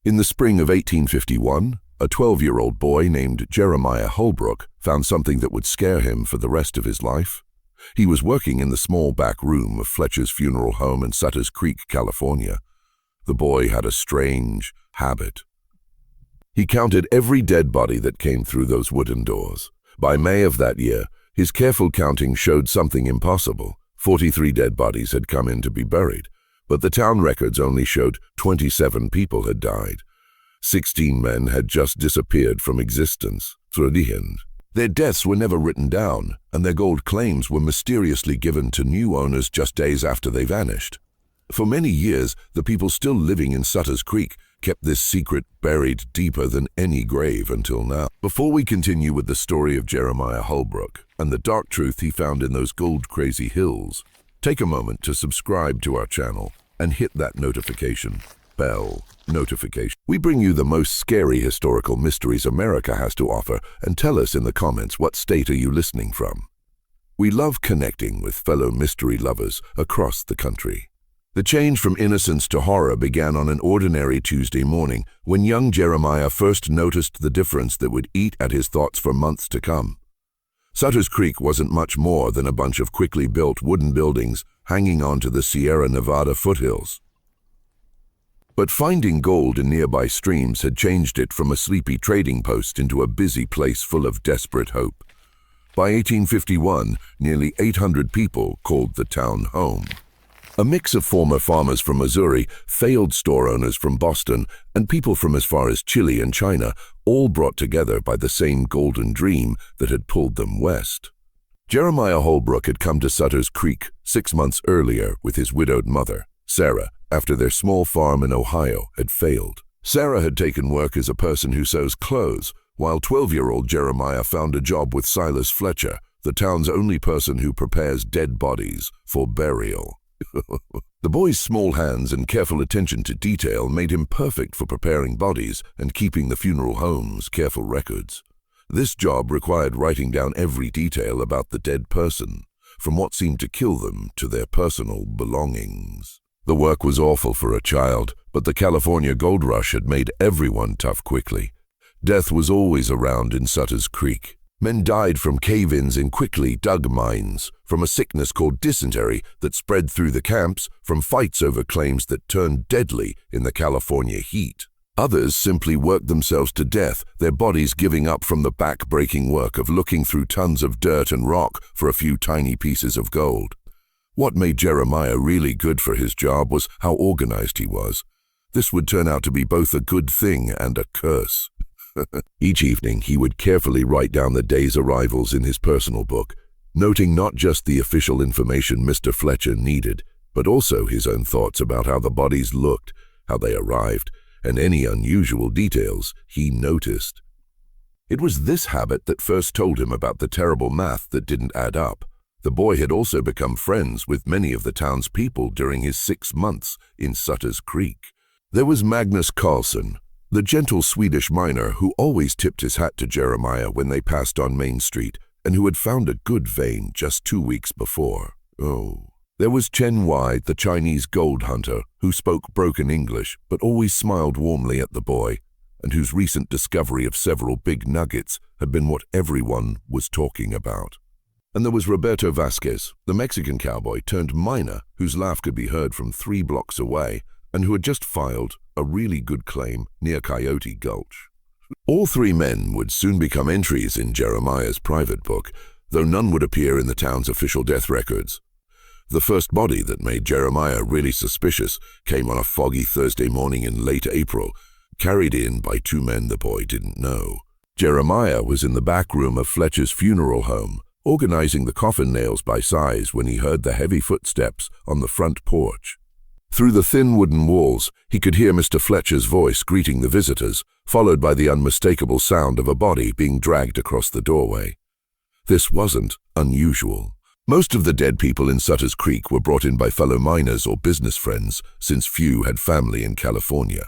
In the spring of 1851, a 12-year-old boy named Jeremiah Holbrook found something that would scare him for the rest of his life. He was working in the small back room of Fletcher's funeral home in Sutters Creek, California. The boy had a strange habit. He counted every dead body that came through those wooden doors. By May of that year, his careful counting showed something impossible. 43 dead bodies had come in to be buried, but the town records only showed 27 people had died. 16 men had just disappeared from existence. Their deaths were never written down, and their gold claims were mysteriously given to new owners just days after they vanished. For many years, the people still living in Sutters Creek kept this secret buried deeper than any grave until now. Before we continue with the story of Jeremiah Holbrook and the dark truth he found in those gold-crazy hills, take a moment to subscribe to our channel and hit that notification bell. We bring you the most scary historical mysteries America has to offer, and tell us in the comments what state are you listening from. We love connecting with fellow mystery lovers across the country. The change from innocence to horror began on an ordinary Tuesday morning when young Jeremiah first noticed the difference that would eat at his thoughts for months to come. Sutters Creek wasn't much more than a bunch of quickly built wooden buildings hanging onto the Sierra Nevada foothills. But finding gold in nearby streams had changed it from a sleepy trading post into a busy place full of desperate hope. By 1851, nearly 800 people called the town home. A mix of former farmers from Missouri, failed store owners from Boston, and people from as far as Chile and China, all brought together by the same golden dream that had pulled them west. Jeremiah Holbrook had come to Sutters Creek 6 months earlier with his widowed mother, Sarah, after their small farm in Ohio had failed. Sarah had taken work as a person who sews clothes, while 12-year-old Jeremiah found a job with Silas Fletcher, the town's only person who prepares dead bodies for burial. The boy's small hands and careful attention to detail made him perfect for preparing bodies and keeping the funeral home's careful records. This job required writing down every detail about the dead person, from what seemed to kill them to their personal belongings. The work was awful for a child, but the California gold rush had made everyone tough quickly. Death was always around in Sutters Creek. Men died from cave-ins in quickly dug mines, from a sickness called dysentery that spread through the camps, from fights over claims that turned deadly in the California heat. Others simply worked themselves to death, their bodies giving up from the back-breaking work of looking through tons of dirt and rock for a few tiny pieces of gold. What made Jeremiah really good for his job was how organized he was. This would turn out to be both a good thing and a curse. Each evening, he would carefully write down the day's arrivals in his personal book, noting not just the official information Mr. Fletcher needed, but also his own thoughts about how the bodies looked, how they arrived, and any unusual details he noticed. It was this habit that first told him about the terrible math that didn't add up. The boy had also become friends with many of the town's people during his 6 months in Sutters Creek. There was Magnus Carlson, the gentle Swedish miner who always tipped his hat to Jeremiah when they passed on Main Street, and who had found a good vein just 2 weeks before. There was Chen Wai, the Chinese gold hunter, who spoke broken English but always smiled warmly at the boy, and whose recent discovery of several big nuggets had been what everyone was talking about. And there was Roberto Vasquez, the Mexican cowboy turned miner whose laugh could be heard from 3 blocks away, and who had just filed a really good claim near Coyote Gulch. All 3 men would soon become entries in Jeremiah's private book, though none would appear in the town's official death records. The first body that made Jeremiah really suspicious came on a foggy Thursday morning in late April, carried in by 2 men the boy didn't know. Jeremiah was in the back room of Fletcher's funeral home, organizing the coffin nails by size when he heard the heavy footsteps on the front porch. Through the thin wooden walls, he could hear Mr. Fletcher's voice greeting the visitors, followed by the unmistakable sound of a body being dragged across the doorway. This wasn't unusual. Most of the dead people in Sutters Creek were brought in by fellow miners or business friends, since few had family in California.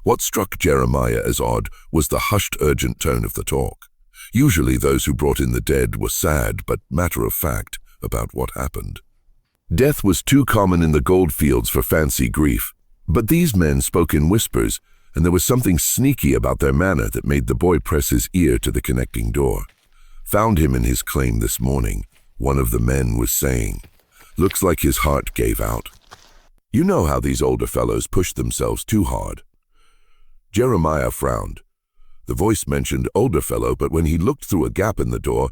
What struck Jeremiah as odd was the hushed, urgent tone of the talk. Usually those who brought in the dead were sad but matter-of-fact about what happened. Death was too common in the gold fields for fancy grief, but these men spoke in whispers, and there was something sneaky about their manner that made the boy press his ear to the connecting door. "Found him in his claim this morning," one of the men was saying. "Looks like his heart gave out. You know how these older fellows push themselves too hard." Jeremiah frowned. The voice mentioned older fellow, but when he looked through a gap in the door,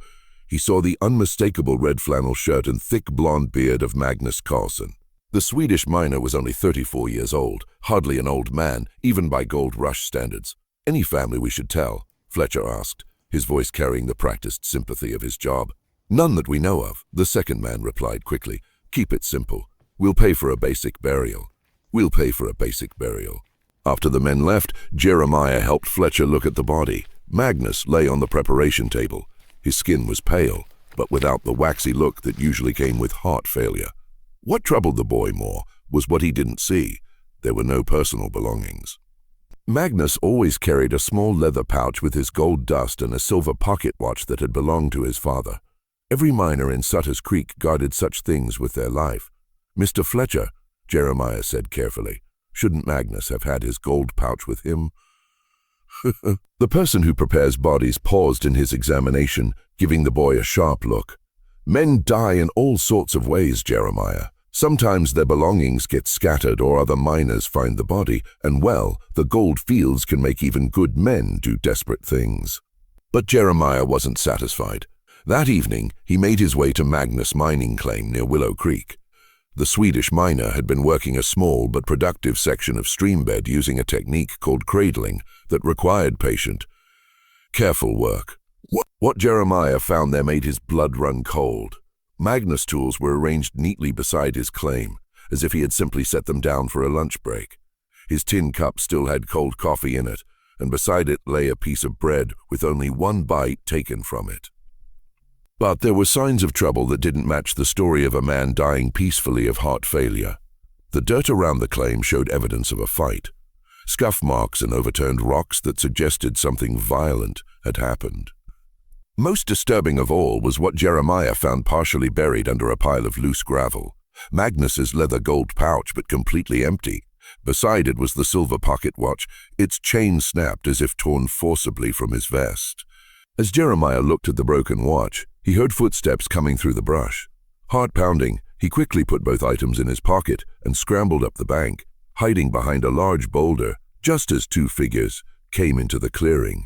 he saw the unmistakable red flannel shirt and thick blonde beard of Magnus Carlson. The Swedish miner was only 34 years old, hardly an old man, even by Gold Rush standards. "Any family we should tell?" Fletcher asked, his voice carrying the practiced sympathy of his job. "None that we know of," the second man replied quickly. "Keep it simple. We'll pay for a basic burial. We'll pay for a basic burial." After the men left, Jeremiah helped Fletcher look at the body. Magnus lay on the preparation table. His skin was pale, but without the waxy look that usually came with heart failure. What troubled the boy more was what he didn't see. There were no personal belongings. Magnus always carried a small leather pouch with his gold dust and a silver pocket watch that had belonged to his father. Every miner in Sutter's Creek guarded such things with their life. "Mr. Fletcher," Jeremiah said carefully, "shouldn't Magnus have had his gold pouch with him?" The person who prepares bodies paused in his examination, giving the boy a sharp look. "Men die in all sorts of ways, Jeremiah. Sometimes their belongings get scattered or other miners find the body, and well, the gold fields can make even good men do desperate things." But Jeremiah wasn't satisfied. That evening, he made his way to Magnus' mining claim near Willow Creek. The Swedish miner had been working a small but productive section of streambed using a technique called cradling that required patient, careful work. What Jeremiah found there made his blood run cold. Magnus' tools were arranged neatly beside his claim, as if he had simply set them down for a lunch break. His tin cup still had cold coffee in it, and beside it lay a piece of bread with only one bite taken from it. But there were signs of trouble that didn't match the story of a man dying peacefully of heart failure. The dirt around the claim showed evidence of a fight, scuff marks and overturned rocks that suggested something violent had happened. Most disturbing of all was what Jeremiah found partially buried under a pile of loose gravel. Magnus's leather gold pouch, but completely empty. Beside it was the silver pocket watch, its chain snapped as if torn forcibly from his vest. As Jeremiah looked at the broken watch, he heard footsteps coming through the brush. Heart pounding, he quickly put both items in his pocket and scrambled up the bank, hiding behind a large boulder, just as two figures came into the clearing.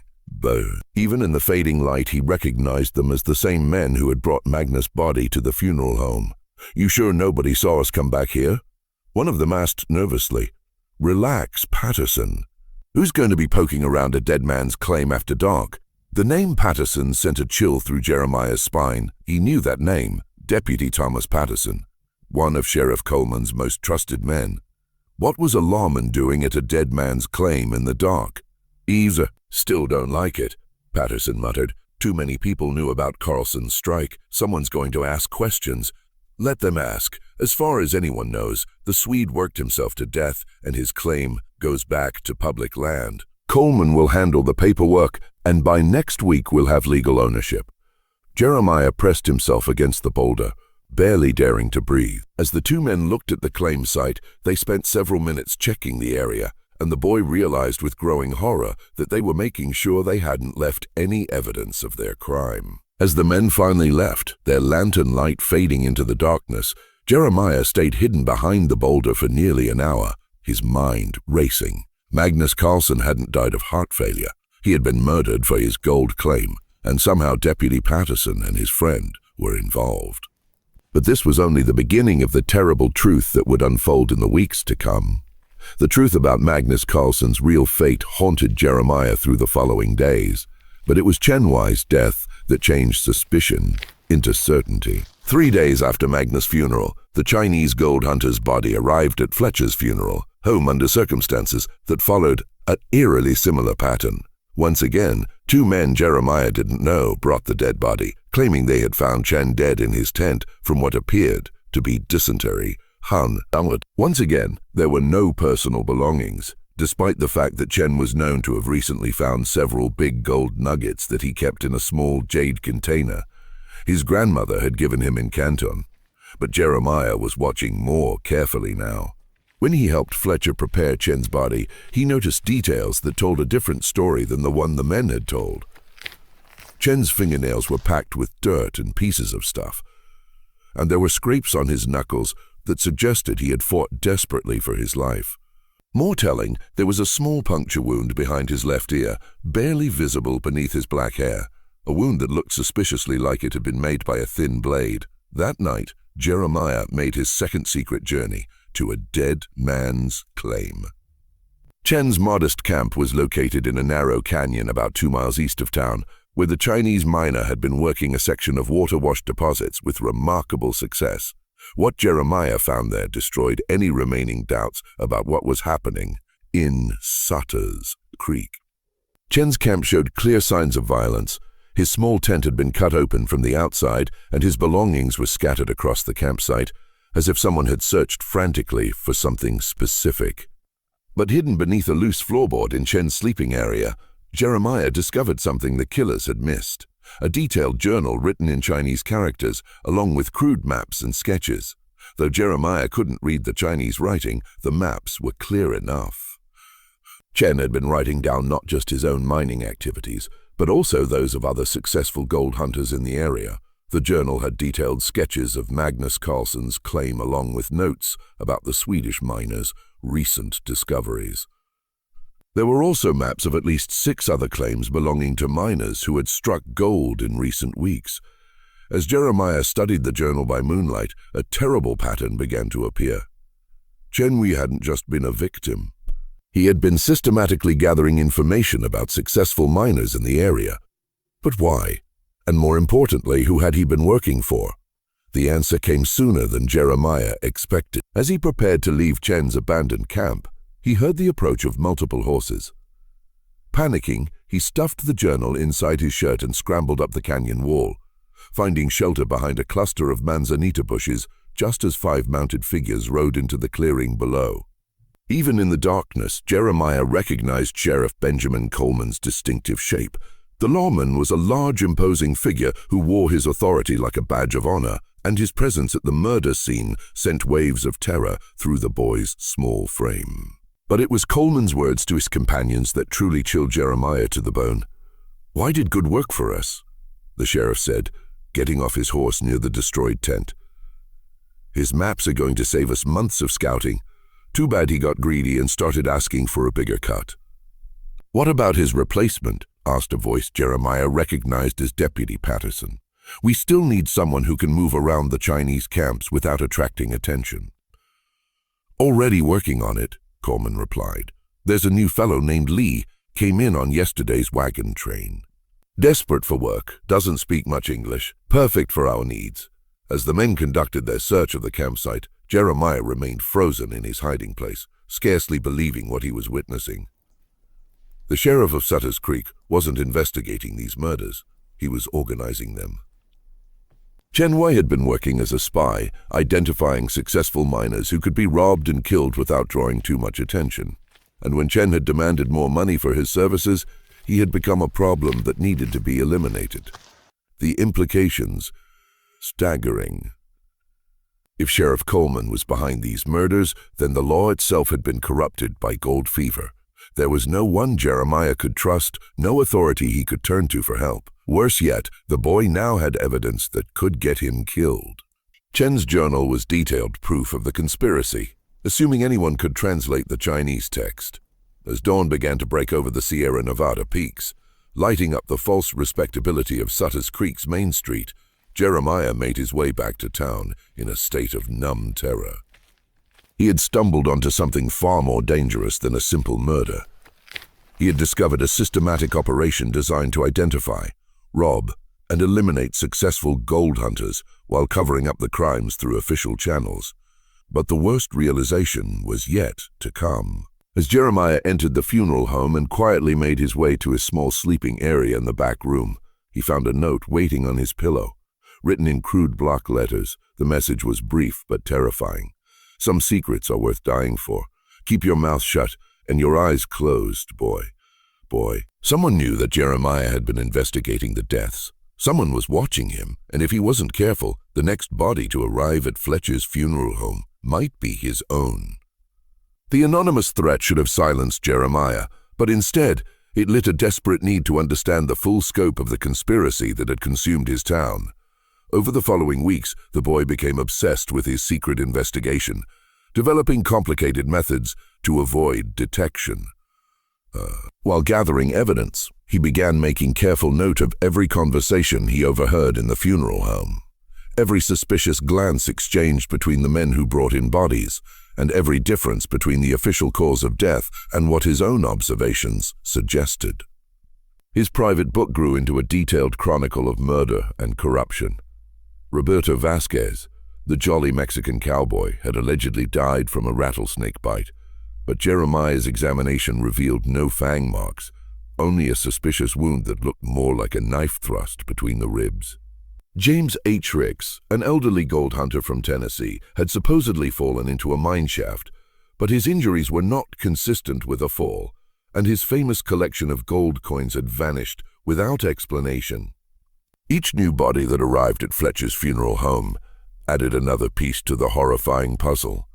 Even in the fading light, he recognized them as the same men who had brought Magnus' body to the funeral home. "You sure nobody saw us come back here?" One of them asked nervously. "Relax, Patterson. Who's going to be poking around a dead man's claim after dark?" The name Patterson sent a chill through Jeremiah's spine. He knew that name, Deputy Thomas Patterson, one of Sheriff Coleman's most trusted men. What was a lawman doing at a dead man's claim in the dark? "Eves, still don't like it," Patterson muttered. "Too many people knew about Carlson's strike. Someone's going to ask questions." "Let them ask. As far as anyone knows, the Swede worked himself to death, and his claim goes back to public land. Coleman will handle the paperwork, and by next week we'll have legal ownership." Jeremiah pressed himself against the boulder, barely daring to breathe. As the two men looked at the claim site, they spent several minutes checking the area, and the boy realized with growing horror that they were making sure they hadn't left any evidence of their crime. As the men finally left, their lantern light fading into the darkness, Jeremiah stayed hidden behind the boulder for nearly an hour, his mind racing. Magnus Carlson hadn't died of heart failure. He had been murdered for his gold claim, and somehow Deputy Patterson and his friend were involved. But this was only the beginning of the terrible truth that would unfold in the weeks to come. The truth about Magnus Carlson's real fate haunted Jeremiah through the following days, but it was Chen Wei's death that changed suspicion into certainty. 3 days after Magnus' funeral, the Chinese gold hunter's body arrived at Fletcher's funeral home under circumstances that followed an eerily similar pattern. Once again, two men Jeremiah didn't know brought the dead body, claiming they had found Chen dead in his tent from what appeared to be dysentery. Once again, there were no personal belongings, despite the fact that Chen was known to have recently found several big gold nuggets that he kept in a small jade container. His grandmother had given him in Canton, but Jeremiah was watching more carefully now. When he helped Fletcher prepare Chen's body, he noticed details that told a different story than the one the men had told. Chen's fingernails were packed with dirt and pieces of stuff, and there were scrapes on his knuckles that suggested he had fought desperately for his life. More telling, there was a small puncture wound behind his left ear, barely visible beneath his black hair, a wound that looked suspiciously like it had been made by a thin blade. That night, Jeremiah made his second secret journey to a dead man's claim. Chen's modest camp was located in a narrow canyon about 2 miles east of town, where the Chinese miner had been working a section of water-washed deposits with remarkable success. What Jeremiah found there destroyed any remaining doubts about what was happening in Sutter's Creek. Chen's camp showed clear signs of violence. His small tent had been cut open from the outside, and his belongings were scattered across the campsite, as if someone had searched frantically for something specific. But hidden beneath a loose floorboard in Chen's sleeping area, Jeremiah discovered something the killers had missed: a detailed journal written in Chinese characters, along with crude maps and sketches. Though Jeremiah couldn't read the Chinese writing, the maps were clear enough. Chen had been writing down not just his own mining activities, but also those of other successful gold hunters in the area. The journal had detailed sketches of Magnus Carlsen's claim along with notes about the Swedish miners' recent discoveries. There were also maps of at least 6 other claims belonging to miners who had struck gold in recent weeks. As Jeremiah studied the journal by moonlight, a terrible pattern began to appear. Chen Wei hadn't just been a victim. He had been systematically gathering information about successful miners in the area. But why? And more importantly, who had he been working for? The answer came sooner than Jeremiah expected. As he prepared to leave Chen's abandoned camp, he heard the approach of multiple horses. Panicking, he stuffed the journal inside his shirt and scrambled up the canyon wall, finding shelter behind a cluster of manzanita bushes just as 5 mounted figures rode into the clearing below. Even in the darkness, Jeremiah recognized Sheriff Benjamin Coleman's distinctive shape. The lawman was a large, imposing figure who wore his authority like a badge of honor, and his presence at the murder scene sent waves of terror through the boy's small frame. But it was Coleman's words to his companions that truly chilled Jeremiah to the bone. "Why did good work for us?" the sheriff said, getting off his horse near the destroyed tent. "His maps are going to save us months of scouting. Too bad he got greedy and started asking for a bigger cut." "What about his replacement?" asked a voice Jeremiah recognized as Deputy Patterson. "We still need someone who can move around the Chinese camps without attracting attention." "Already working on it," Coleman replied. "There's a new fellow named Lee, came in on yesterday's wagon train. Desperate for work, doesn't speak much English, perfect for our needs." As the men conducted their search of the campsite, Jeremiah remained frozen in his hiding place, scarcely believing what he was witnessing. The sheriff of Sutter's Creek wasn't investigating these murders, he was organizing them. Chen Wei had been working as a spy, identifying successful miners who could be robbed and killed without drawing too much attention. And when Chen had demanded more money for his services, he had become a problem that needed to be eliminated. The implications staggering. If Sheriff Coleman was behind these murders, then the law itself had been corrupted by gold fever. There was no one Jeremiah could trust, no authority he could turn to for help. Worse yet, the boy now had evidence that could get him killed. Chen's journal was detailed proof of the conspiracy, assuming anyone could translate the Chinese text. As dawn began to break over the Sierra Nevada peaks, lighting up the false respectability of Sutter's Creek's main street, Jeremiah made his way back to town in a state of numb terror. He had stumbled onto something far more dangerous than a simple murder. He had discovered a systematic operation designed to identify, rob, and eliminate successful gold hunters while covering up the crimes through official channels. But the worst realization was yet to come. As Jeremiah entered the funeral home and quietly made his way to his small sleeping area in the back room, he found a note waiting on his pillow. Written in crude block letters, the message was brief but terrifying. "Some secrets are worth dying for. Keep your mouth shut and your eyes closed, boy. Boy." Someone knew that Jeremiah had been investigating the deaths. Someone was watching him, and if he wasn't careful, the next body to arrive at Fletcher's funeral home might be his own. The anonymous threat should have silenced Jeremiah, but instead, it lit a desperate need to understand the full scope of the conspiracy that had consumed his town. Over the following weeks, the boy became obsessed with his secret investigation, developing complicated methods to avoid detection. While gathering evidence, he began making careful note of every conversation he overheard in the funeral home, every suspicious glance exchanged between the men who brought in bodies, and every difference between the official cause of death and what his own observations suggested. His private book grew into a detailed chronicle of murder and corruption. Roberto Vasquez, the jolly Mexican cowboy, had allegedly died from a rattlesnake bite, but Jeremiah's examination revealed no fang marks, only a suspicious wound that looked more like a knife thrust between the ribs. James H. Ricks, an elderly gold hunter from Tennessee, had supposedly fallen into a mine shaft, but his injuries were not consistent with a fall, and his famous collection of gold coins had vanished without explanation. Each new body that arrived at Fletcher's funeral home added another piece to the horrifying puzzle.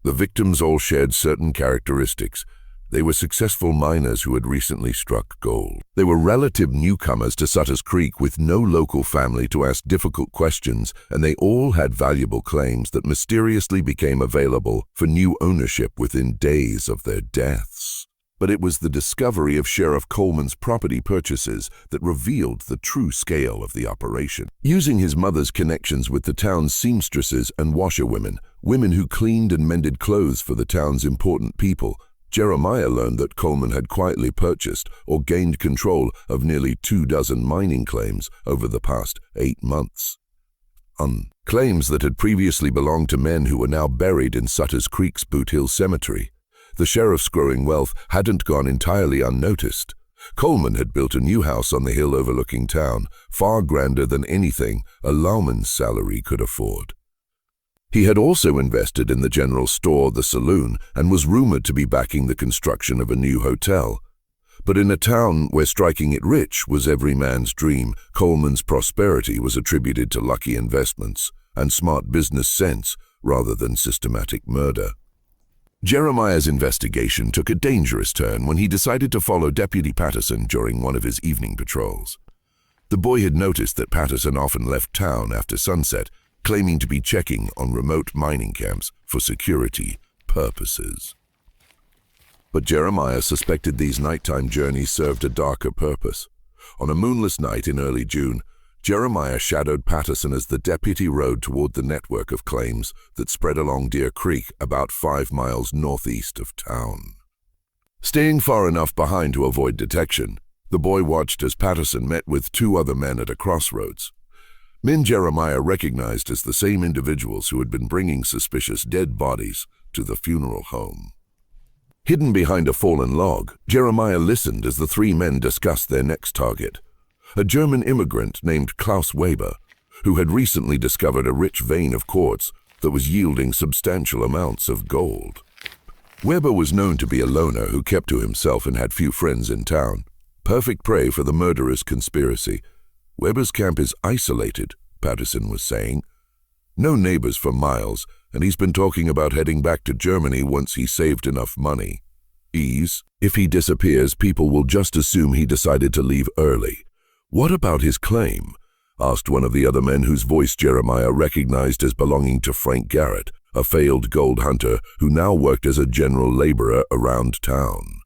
The victims all shared certain characteristics. They were successful miners who had recently struck gold. They were relative newcomers to Sutter's Creek with no local family to ask difficult questions, and they all had valuable claims that mysteriously became available for new ownership within days of their deaths. But it was the discovery of Sheriff Coleman's property purchases that revealed the true scale of the operation. Using his mother's connections with the town's seamstresses and washerwomen, women who cleaned and mended clothes for the town's important people, Jeremiah learned that Coleman had quietly purchased or gained control of nearly 24 mining claims over the past 8 months. Claims that had previously belonged to men who were now buried in Sutter's Creek's Boot Hill Cemetery. The sheriff's growing wealth hadn't gone entirely unnoticed. Coleman had built a new house on the hill overlooking town, far grander than anything a lawman's salary could afford. He had also invested in the general store, the saloon, and was rumored to be backing the construction of a new hotel. But in a town where striking it rich was every man's dream, Coleman's prosperity was attributed to lucky investments and smart business sense rather than systematic murder. Jeremiah's investigation took a dangerous turn when he decided to follow Deputy Patterson during one of his evening patrols. The boy had noticed that Patterson often left town after sunset, claiming to be checking on remote mining camps for security purposes. But Jeremiah suspected these nighttime journeys served a darker purpose. On a moonless night in early June, Jeremiah shadowed Patterson as the deputy rode toward the network of claims that spread along Deer Creek about 5 miles northeast of town. Staying far enough behind to avoid detection, the boy watched as Patterson met with 2 other men at a crossroads. Men Jeremiah recognized as the same individuals who had been bringing suspicious dead bodies to the funeral home. Hidden behind a fallen log, Jeremiah listened as the 3 men discussed their next target, a German immigrant named Klaus Weber, who had recently discovered a rich vein of quartz that was yielding substantial amounts of gold. Weber was known to be a loner who kept to himself and had few friends in town. Perfect prey for the murderous conspiracy. Weber's camp is isolated, Patterson was saying. No neighbors for miles, and he's been talking about heading back to Germany once he saved enough money. If he disappears, people will just assume he decided to leave early. What about his claim? Asked one of the other men whose voice Jeremiah recognized as belonging to Frank Garrett, a failed gold hunter who now worked as a general laborer around town.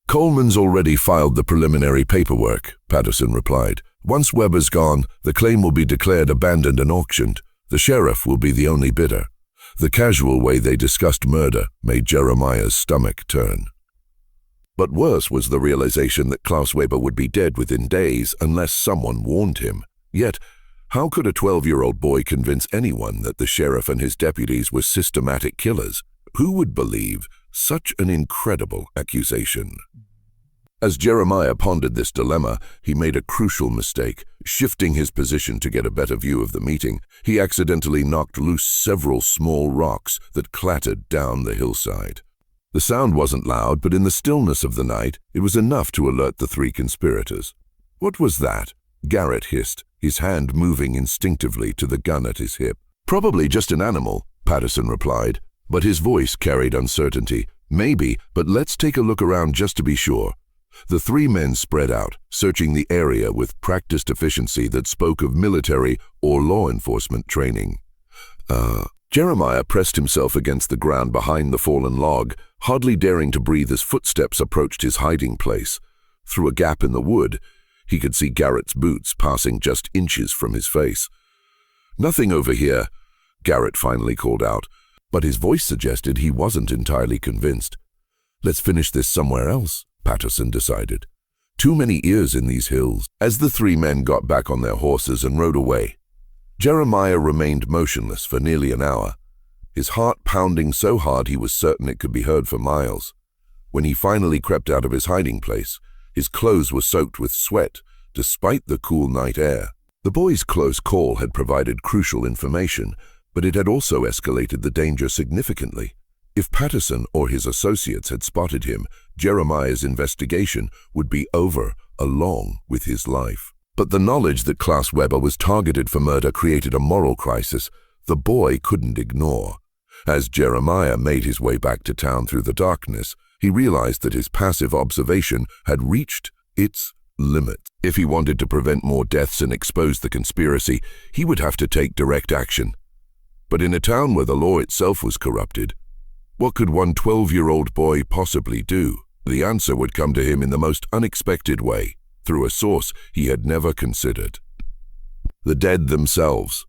Coleman's already filed the preliminary paperwork, Patterson replied. Once Weber's gone, the claim will be declared abandoned and auctioned. The sheriff will be the only bidder. The casual way they discussed murder made Jeremiah's stomach turn. But worse was the realization that Klaus Weber would be dead within days unless someone warned him. Yet, how could a 12-year-old boy convince anyone that the sheriff and his deputies were systematic killers? Who would believe such an incredible accusation? As Jeremiah pondered this dilemma, he made a crucial mistake. Shifting his position to get a better view of the meeting, he accidentally knocked loose several small rocks that clattered down the hillside. The sound wasn't loud, but in the stillness of the night, it was enough to alert the 3 conspirators. What was that? Garrett hissed, his hand moving instinctively to the gun at his hip. Probably just an animal, Patterson replied. But his voice carried uncertainty. Maybe, but let's take a look around just to be sure. The three men spread out, searching the area with practiced efficiency that spoke of military or law enforcement training. Jeremiah pressed himself against the ground behind the fallen log, hardly daring to breathe as footsteps approached his hiding place. Through a gap in the wood, he could see Garrett's boots passing just inches from his face. "Nothing over here," Garrett finally called out, but his voice suggested he wasn't entirely convinced. "Let's finish this somewhere else," Patterson decided. "Too many ears in these hills." As the three men got back on their horses and rode away, Jeremiah remained motionless for nearly an hour, his heart pounding so hard he was certain it could be heard for miles. When he finally crept out of his hiding place, his clothes were soaked with sweat, despite the cool night air. The boy's close call had provided crucial information, but it had also escalated the danger significantly. If Patterson or his associates had spotted him, Jeremiah's investigation would be over along with his life. But the knowledge that Klaus Weber was targeted for murder created a moral crisis the boy couldn't ignore. As Jeremiah made his way back to town through the darkness, he realized that his passive observation had reached its limit. If he wanted to prevent more deaths and expose the conspiracy, he would have to take direct action. But in a town where the law itself was corrupted, what could one 12-year-old boy possibly do? The answer would come to him in the most unexpected way, through a source he had never considered. The dead themselves.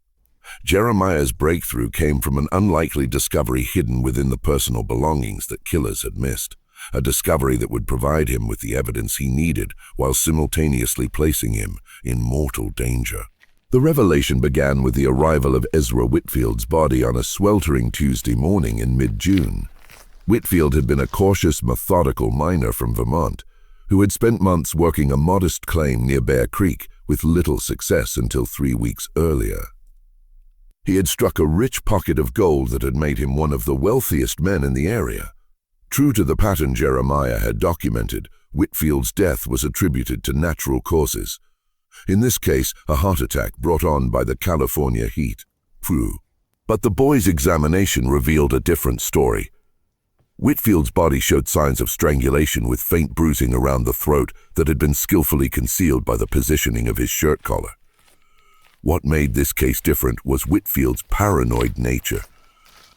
Jeremiah's breakthrough came from an unlikely discovery hidden within the personal belongings that killers had missed, a discovery that would provide him with the evidence he needed while simultaneously placing him in mortal danger. The revelation began with the arrival of Ezra Whitfield's body on a sweltering Tuesday morning in mid-June. Whitfield had been a cautious, methodical miner from Vermont, who had spent months working a modest claim near Bear Creek with little success until 3 weeks earlier. He had struck a rich pocket of gold that had made him one of the wealthiest men in the area. True to the pattern Jeremiah had documented, Whitfield's death was attributed to natural causes. In this case, a heart attack brought on by the California heat. But the boy's examination revealed a different story. Whitfield's body showed signs of strangulation with faint bruising around the throat that had been skillfully concealed by the positioning of his shirt collar. What made this case different was Whitfield's paranoid nature.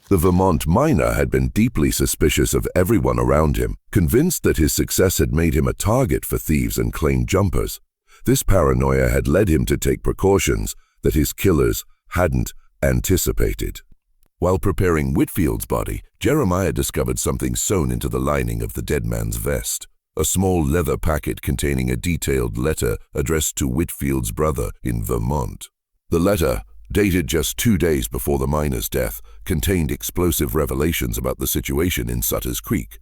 The Vermont miner had been deeply suspicious of everyone around him, convinced that his success had made him a target for thieves and claim jumpers. This paranoia had led him to take precautions that his killers hadn't anticipated. While preparing Whitfield's body, Jeremiah discovered something sewn into the lining of the dead man's vest. A small leather packet containing a detailed letter addressed to Whitfield's brother in Vermont. The letter, dated just 2 days before the miner's death, contained explosive revelations about the situation in Sutter's Creek.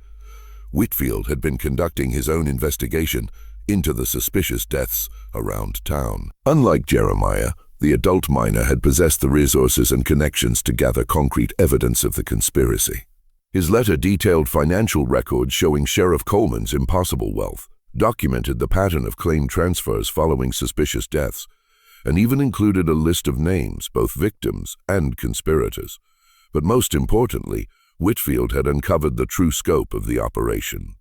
Whitfield had been conducting his own investigation into the suspicious deaths around town. Unlike Jeremiah, the adult miner had possessed the resources and connections to gather concrete evidence of the conspiracy. His letter detailed financial records showing Sheriff Coleman's impossible wealth, documented the pattern of claim transfers following suspicious deaths, and even included a list of names, both victims and conspirators. But most importantly, Whitfield had uncovered the true scope of the operation.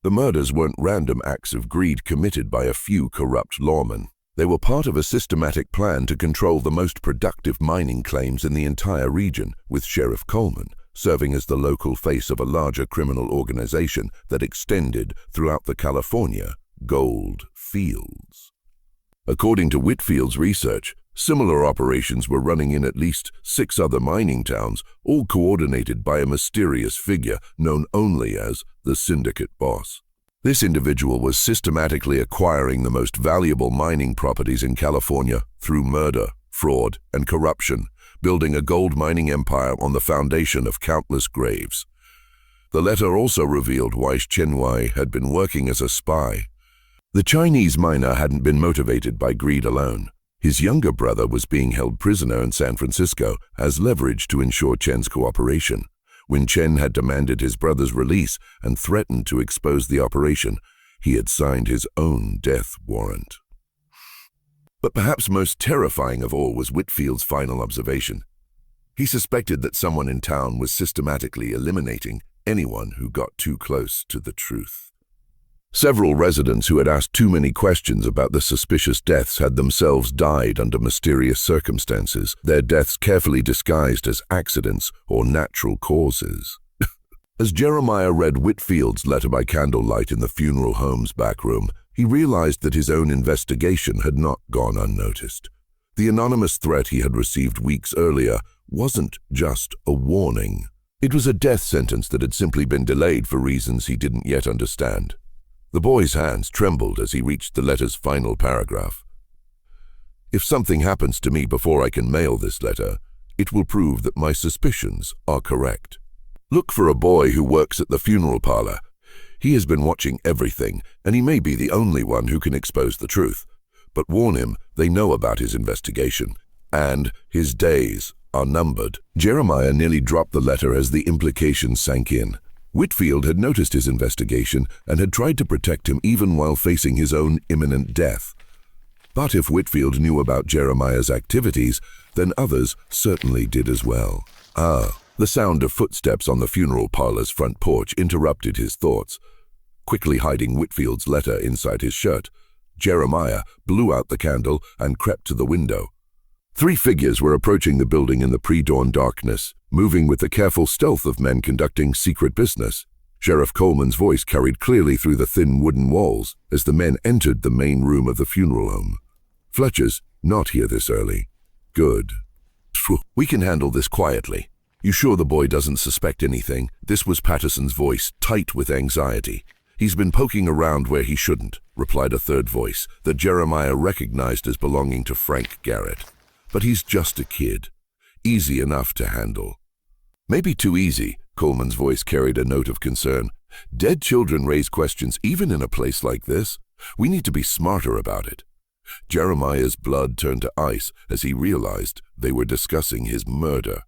The murders weren't random acts of greed committed by a few corrupt lawmen. They were part of a systematic plan to control the most productive mining claims in the entire region, with Sheriff Coleman serving as the local face of a larger criminal organization that extended throughout the California gold fields. According to Whitfield's research, similar operations were running in at least 6 other mining towns, all coordinated by a mysterious figure known only as the syndicate boss. This individual was systematically acquiring the most valuable mining properties in California through murder, fraud, and corruption, building a gold mining empire on the foundation of countless graves. The letter also revealed why Chenwei had been working as a spy. The Chinese miner hadn't been motivated by greed alone. His younger brother was being held prisoner in San Francisco as leverage to ensure Chen's cooperation. When Chen had demanded his brother's release and threatened to expose the operation, he had signed his own death warrant. But perhaps most terrifying of all was Whitfield's final observation. He suspected that someone in town was systematically eliminating anyone who got too close to the truth. Several residents who had asked too many questions about the suspicious deaths had themselves died under mysterious circumstances, their deaths carefully disguised as accidents or natural causes. As Jeremiah read Whitfield's letter by candlelight in the funeral home's back room, he realized that his own investigation had not gone unnoticed. The anonymous threat he had received weeks earlier wasn't just a warning. It was a death sentence that had simply been delayed for reasons he didn't yet understand. The boy's hands trembled as he reached the letter's final paragraph. "If something happens to me before I can mail this letter, it will prove that my suspicions are correct. Look for a boy who works at the funeral parlor. He has been watching everything, and he may be the only one who can expose the truth. But warn him they know about his investigation, and his days are numbered." Jeremiah nearly dropped the letter as the implication sank in. Whitfield had noticed his investigation and had tried to protect him even while facing his own imminent death. But if Whitfield knew about Jeremiah's activities, then others certainly did as well. The sound of footsteps on the funeral parlor's front porch interrupted his thoughts. Quickly hiding Whitfield's letter inside his shirt, Jeremiah blew out the candle and crept to the window. 3 figures were approaching the building in the pre-dawn darkness, moving with the careful stealth of men conducting secret business. Sheriff Coleman's voice carried clearly through the thin wooden walls as the men entered the main room of the funeral home. "Fletcher's not here this early. Good. We can handle this quietly. You sure the boy doesn't suspect anything?" This was Patterson's voice, tight with anxiety. "He's been poking around where he shouldn't," replied a third voice that Jeremiah recognized as belonging to Frank Garrett. "But he's just a kid. Easy enough to handle." "Maybe too easy," Coleman's voice carried a note of concern. "Dead children raise questions even in a place like this. We need to be smarter about it." Jeremiah's blood turned to ice as he realized they were discussing his murder.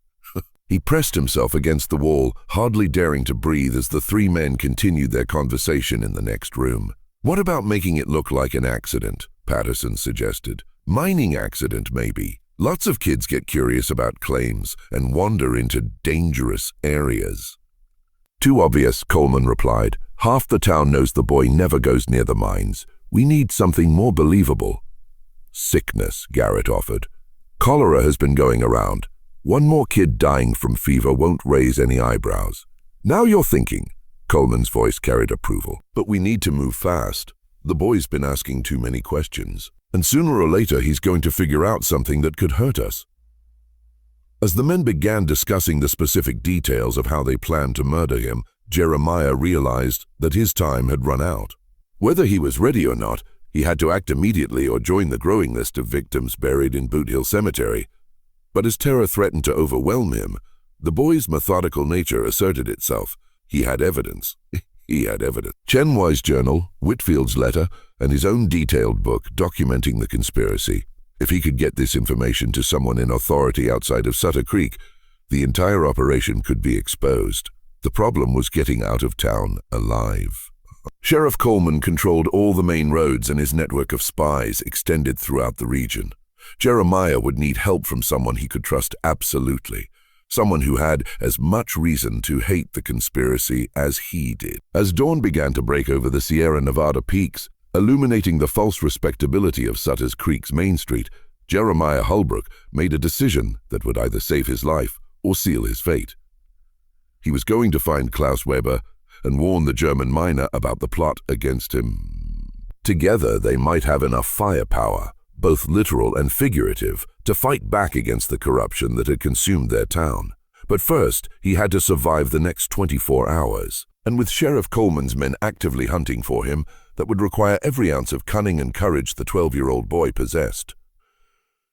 He pressed himself against the wall, hardly daring to breathe as the 3 men continued their conversation in the next room. "What about making it look like an accident?" Patterson suggested. "Mining accident, maybe. Lots of kids get curious about claims and wander into dangerous areas." "Too obvious," Coleman replied. "Half the town knows the boy never goes near the mines. We need something more believable." "Sickness," Garrett offered. "Cholera has been going around. One more kid dying from fever won't raise any eyebrows." "Now you're thinking." Coleman's voice carried approval. "But we need to move fast. The boy's been asking too many questions. And sooner or later he's going to figure out something that could hurt us." As the men began discussing the specific details of how they planned to murder him, Jeremiah realized that his time had run out. Whether he was ready or not, he had to act immediately or join the growing list of victims buried in Boot Hill Cemetery. But as terror threatened to overwhelm him, the boy's methodical nature asserted itself. He had evidence. He had evidence. Chenway's journal, Whitfield's letter, and his own detailed book documenting the conspiracy. If he could get this information to someone in authority outside of Sutter Creek, the entire operation could be exposed. The problem was getting out of town alive. Sheriff Coleman controlled all the main roads, and his network of spies extended throughout the region. Jeremiah would need help from someone he could trust absolutely. Someone who had as much reason to hate the conspiracy as he did. As dawn began to break over the Sierra Nevada peaks, illuminating the false respectability of Sutter's Creek's main street, Jeremiah Holbrook made a decision that would either save his life or seal his fate. He was going to find Klaus Weber and warn the German miner about the plot against him. Together they might have enough firepower, both literal and figurative, to fight back against the corruption that had consumed their town. But first, he had to survive the next 24 hours. And with Sheriff Coleman's men actively hunting for him, that would require every ounce of cunning and courage the 12-year-old boy possessed.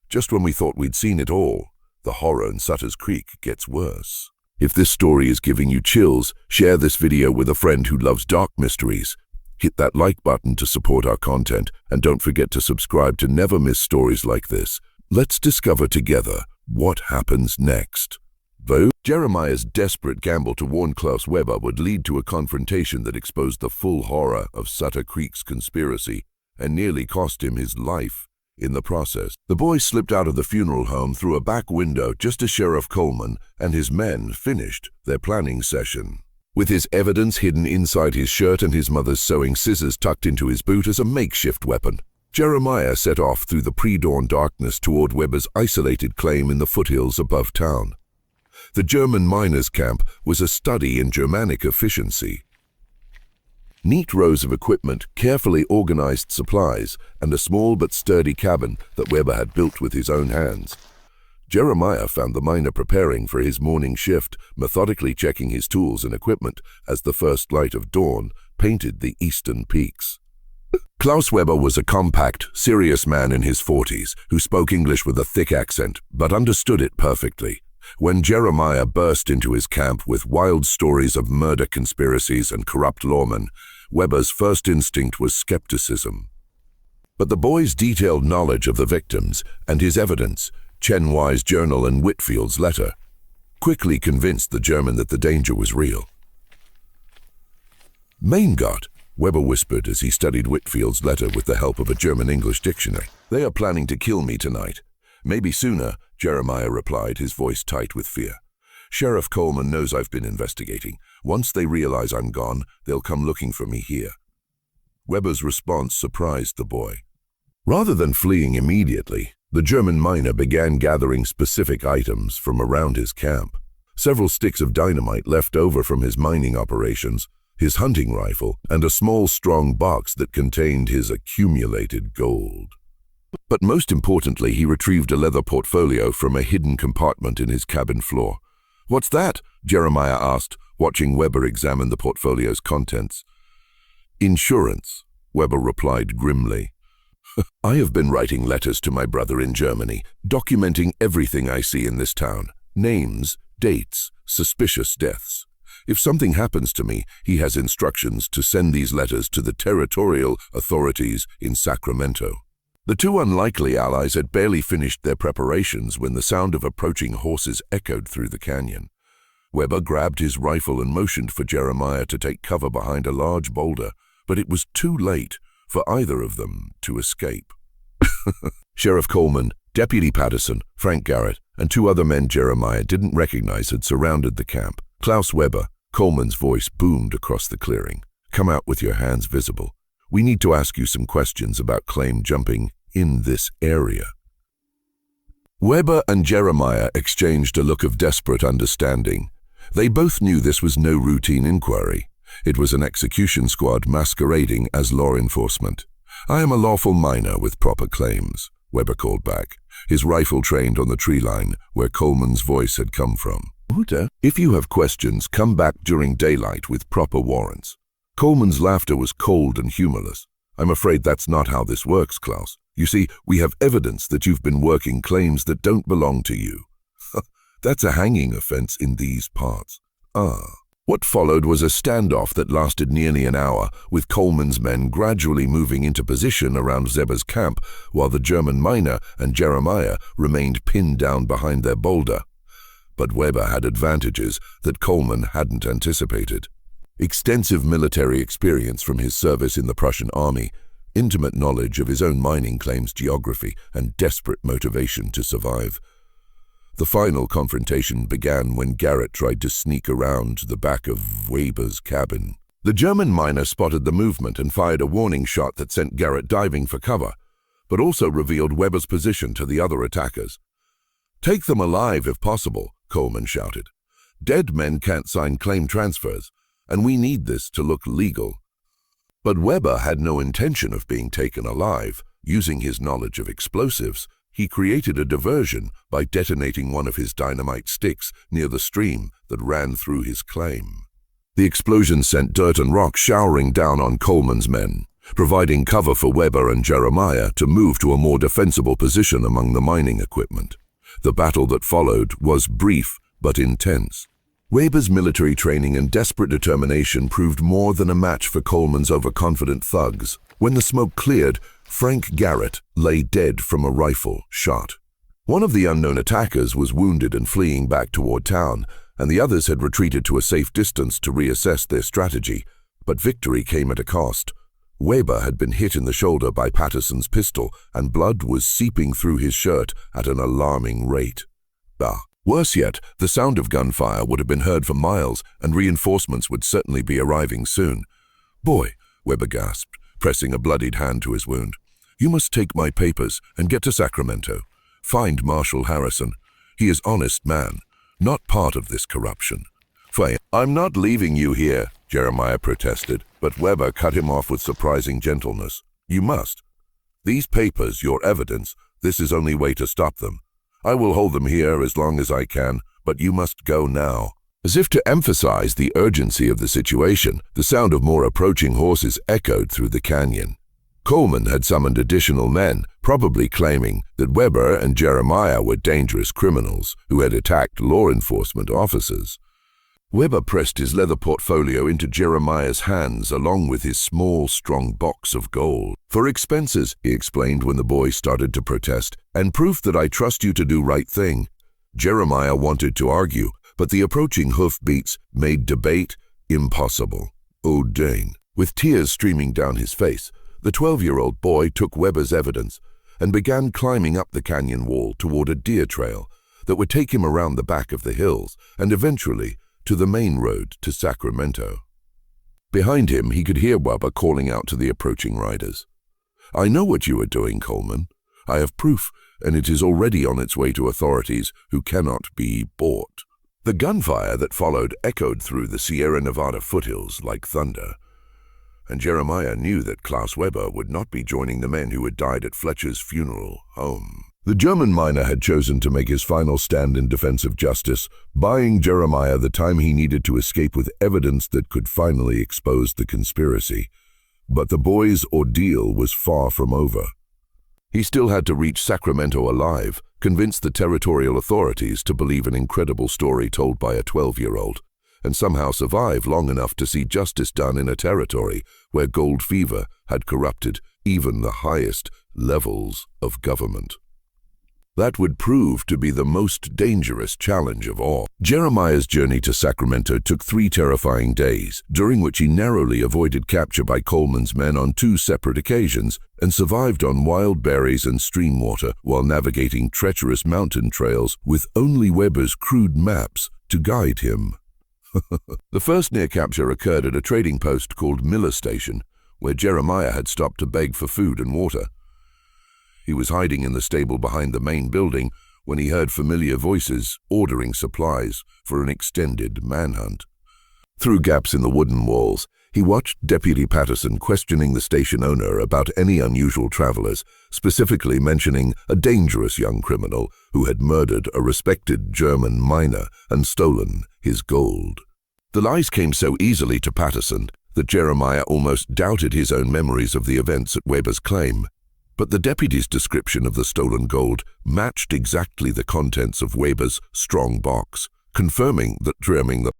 Just when we thought we'd seen it all, the horror in Sutter's Creek gets worse. If this story is giving you chills, share this video with a friend who loves dark mysteries. Hit that like button to support our content, and don't forget to subscribe to never miss stories like this. Let's discover together what happens next. Though Jeremiah's desperate gamble to warn Klaus Weber would lead to a confrontation that exposed the full horror of Sutter Creek's conspiracy and nearly cost him his life, In the process, the boy slipped out of the funeral home through a back window just as Sheriff Coleman and his men finished their planning session. With his evidence hidden inside his shirt and his mother's sewing scissors tucked into his boot as a makeshift weapon, Jeremiah set off through the pre-dawn darkness toward Weber's isolated claim in the foothills above town. The German miners' camp was a study in Germanic efficiency. Neat rows of equipment, carefully organized supplies, and a small but sturdy cabin that Weber had built with his own hands. Jeremiah found the miner preparing for his morning shift, methodically checking his tools and equipment as the first light of dawn painted the eastern peaks. Klaus Weber was a compact, serious man in his 40s who spoke English with a thick accent, but understood it perfectly. When Jeremiah burst into his camp with wild stories of murder conspiracies and corrupt lawmen, Weber's first instinct was skepticism. But the boy's detailed knowledge of the victims and his evidence, Chen Wei's journal and Whitfield's letter, quickly convinced the German that the danger was real. Mein Gott, Weber whispered as he studied Whitfield's letter with the help of a German-English dictionary. They are planning to kill me tonight. Maybe sooner, Jeremiah replied, his voice tight with fear. Sheriff Coleman knows I've been investigating. Once they realize I'm gone, they'll come looking for me here. Weber's response surprised the boy. Rather than fleeing immediately, the German miner began gathering specific items from around his camp. Several sticks of dynamite left over from his mining operations, his hunting rifle, and a small, strong box that contained his accumulated gold. But most importantly, he retrieved a leather portfolio from a hidden compartment in his cabin floor. "What's that?" Jeremiah asked, watching Weber examine the portfolio's contents. "Insurance," Weber replied grimly. "I have been writing letters to my brother in Germany, documenting everything I see in this town. Names, dates, suspicious deaths. If something happens to me, he has instructions to send these letters to the territorial authorities in Sacramento." The two unlikely allies had barely finished their preparations when the sound of approaching horses echoed through the canyon. Weber grabbed his rifle and motioned for Jeremiah to take cover behind a large boulder, but it was too late for either of them to escape. Sheriff Coleman, Deputy Patterson, Frank Garrett, and two other men Jeremiah didn't recognize had surrounded the camp. Klaus Weber, Coleman's voice boomed across the clearing. "Come out with your hands visible. We need to ask you some questions about claim jumping in this area." Weber and Jeremiah exchanged a look of desperate understanding. They both knew this was no routine inquiry. It was an execution squad masquerading as law enforcement. "I am a lawful miner with proper claims," Weber called back, his rifle trained on the tree line where Coleman's voice had come from. "If you have questions, come back during daylight with proper warrants." Coleman's laughter was cold and humorless. "I'm afraid that's not how this works, Klaus. You see, we have evidence that you've been working claims that don't belong to you. That's a hanging offense in these parts." What followed was a standoff that lasted nearly an hour, with Coleman's men gradually moving into position around Weber's camp, while the German miner and Jeremiah remained pinned down behind their boulder. But Weber had advantages that Coleman hadn't anticipated. Extensive military experience from his service in the Prussian army, intimate knowledge of his own mining claims geography, and desperate motivation to survive. The final confrontation began when Garrett tried to sneak around to the back of Weber's cabin. The German miner spotted the movement and fired a warning shot that sent Garrett diving for cover, but also revealed Weber's position to the other attackers. "Take them alive if possible," Coleman shouted. "Dead men can't sign claim transfers, and we need this to look legal." But Weber had no intention of being taken alive. Using his knowledge of explosives, he created a diversion by detonating one of his dynamite sticks near the stream that ran through his claim. The explosion sent dirt and rock showering down on Coleman's men, providing cover for Weber and Jeremiah to move to a more defensible position among the mining equipment. The battle that followed was brief but intense. Weber's military training and desperate determination proved more than a match for Coleman's overconfident thugs. When the smoke cleared, Frank Garrett lay dead from a rifle shot. One of the unknown attackers was wounded and fleeing back toward town, and the others had retreated to a safe distance to reassess their strategy. But victory came at a cost. Weber had been hit in the shoulder by Patterson's pistol, and blood was seeping through his shirt at an alarming rate. Worse yet, the sound of gunfire would have been heard for miles, and reinforcements would certainly be arriving soon. "Boy," Weber gasped, pressing a bloodied hand to his wound. "You must take my papers and get to Sacramento. Find Marshal Harrison. He is honest man, not part of this corruption." "I'm not leaving you here," Jeremiah protested, but Weber cut him off with surprising gentleness. "You must. These papers, your evidence, this is only way to stop them. I will hold them here as long as I can, but you must go now." As if to emphasize the urgency of the situation, the sound of more approaching horses echoed through the canyon. Coleman had summoned additional men, probably claiming that Weber and Jeremiah were dangerous criminals who had attacked law enforcement officers. Weber pressed his leather portfolio into Jeremiah's hands along with his small, strong box of gold. "For expenses," he explained when the boy started to protest, "and proof that I trust you to do right thing." Jeremiah wanted to argue, but the approaching hoofbeats made debate impossible. "Oh, Dane." With tears streaming down his face, the 12-year-old boy took Weber's evidence and began climbing up the canyon wall toward a deer trail that would take him around the back of the hills and eventually to the main road to Sacramento. Behind him, he could hear Weber calling out to the approaching riders. "I know what you are doing, Coleman. I have proof, and it is already on its way to authorities who cannot be bought." The gunfire that followed echoed through the Sierra Nevada foothills like thunder, and Jeremiah knew that Klaus Weber would not be joining the men who had died at Fletcher's funeral home. The German miner had chosen to make his final stand in defense of justice, buying Jeremiah the time he needed to escape with evidence that could finally expose the conspiracy. But the boy's ordeal was far from over. He still had to reach Sacramento alive, convince the territorial authorities to believe an incredible story told by a 12-year-old, and somehow survive long enough to see justice done in a territory where gold fever had corrupted even the highest levels of government. That would prove to be the most dangerous challenge of all. Jeremiah's journey to Sacramento took 3 terrifying days, during which he narrowly avoided capture by Coleman's men on 2 separate occasions and survived on wild berries and stream water while navigating treacherous mountain trails with only Weber's crude maps to guide him. The first near capture occurred at a trading post called Miller Station, where Jeremiah had stopped to beg for food and water. He was hiding in the stable behind the main building when he heard familiar voices ordering supplies for an extended manhunt. Through gaps in the wooden walls, he watched Deputy Patterson questioning the station owner about any unusual travelers, specifically mentioning a dangerous young criminal who had murdered a respected German miner and stolen his gold. The lies came so easily to Patterson that Jeremiah almost doubted his own memories of the events at Weber's claim. But the deputy's description of the stolen gold matched exactly the contents of Weber's strong box, confirming that